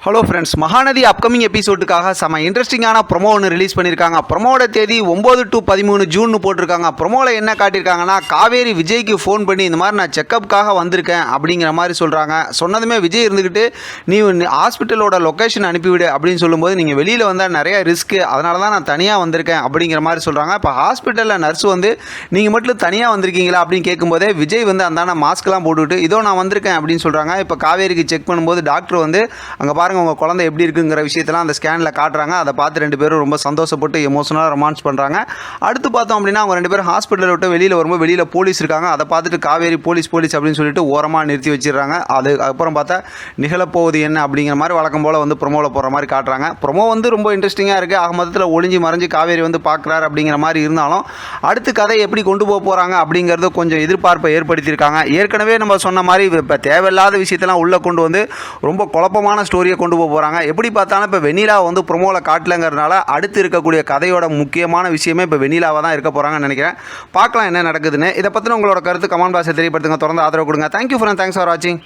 Hello friends, Mahanadi upcoming எபிசோடுக்காக செம இன்ட்ரெஸ்டிங்கான promo ஒன்று ரிலீஸ் பண்ணியிருக்காங்க. ப்ரொமோட தேதி 9 to 13 ஜூன் போட்டிருக்காங்க. ப்ரொமோவில் என்ன காட்டியிருக்காங்கன்னா, காவேரி விஜய்க்கு ஃபோன் பண்ணி இந்த மாதிரி நான் செக்கப்புக்காக வந்திருக்கேன் அப்படிங்கிற மாதிரி சொல்கிறாங்க. சொன்னதுமே விஜய் இருந்துக்கிட்டு நீ ஹாஸ்பிட்டலோட லொக்கேஷன் அனுப்பிவிடு அப்படின்னு சொல்லும்போது, நீங்கள் வெளியில் வந்தால் நிறையா ரிஸ்க்கு, அதனால தான் நான் தனியாக வந்திருக்கேன் அப்படிங்கிற மாதிரி சொல்கிறாங்க. இப்போ ஹாஸ்பிட்டலில் நர்ஸ் வந்து நீங்கள் மட்டும் தனியாக வந்திருக்கீங்களா அப்படின்னு கேட்கும்போதே விஜய் வந்து அந்தான மாஸ்க்லாம் போட்டுவிட்டு இதோ நான் வந்திருக்கேன் அப்படின்னு சொல்கிறாங்க. இப்போ காவேரிக்கு செக் பண்ணும்போது டாக்டர் வந்து அங்கே பாருங்கள் உங்கள் குழந்தை எப்படி இருக்குங்கிற விஷயத்தெல்லாம் அந்த ஸ்கேனில் காட்டுறாங்க. அதை பார்த்து ரெண்டு பேரும் ரொம்ப சந்தோஷப்பட்டு எமோஷனலாக ரொமான்ஸ் பண்ணுறாங்க. அடுத்து பார்த்தோம் அப்படின்னா அவங்க ரெண்டு பேரும் ஹாஸ்பிட்டலில் விட்டு வெளியில் வரும்போது வெளியில் போலீஸ் இருக்காங்க. அதை பார்த்துட்டு காவேரி போலீஸ் அப்படின்னு சொல்லிட்டு ஓரமாக நிறுத்தி வச்சிடுறாங்க. அதுக்கப்புறம் பார்த்தா நிகழப்போவது என்ன அப்படிங்கிற மாதிரி வழக்கம் போல் வந்து ப்ரொமோவில் போகிற மாதிரி காட்டுறாங்க. ப்ரொமோ வந்து ரொம்ப இன்ட்ரெஸ்டிங்காக இருக்குது. ஆக மொத்தத்தில் ஒளிஞ்சு மறைஞ்சு காவேரி வந்து பார்க்குறாரு அப்படிங்கிற மாதிரி இருந்தாலும் அடுத்து கதை எப்படி கொண்டு போக போகிறாங்க அப்படிங்கிறது கொஞ்சம் எதிர்பார்ப்பை ஏற்படுத்தியிருக்காங்க. ஏற்கனவே நம்ம சொன்ன மாதிரி இப்போ தேவையில்லாத விஷயத்தெல்லாம் உள்ளே கொண்டு வந்து ரொம்ப குழப்பமான ஸ்டோரியை கொண்டு போக போகிறாங்க. எப்படி பார்த்தாலும் இப்போ வெண்ணிலா வந்து ப்ரொமோவில் காட்டலங்கிறதுனால அடுத்து இருக்கக்கூடிய கதையோட முக்கியமான விஷயமே இப்போ வெண்ணிலாவாக தான் இருக்க போகிறாங்கன்னு நினைக்கிறேன். பார்க்கலாம் என்ன நடக்குதுன்னு. இதை பற்றின உங்களோட கருத்து கமெண்ட் பாக்ஸில் தெரியப்படுத்துங்க. தொடர்ந்து ஆதரவு கொடுங்க. தேங்க்யூ ஃபார் வாட்சிங்.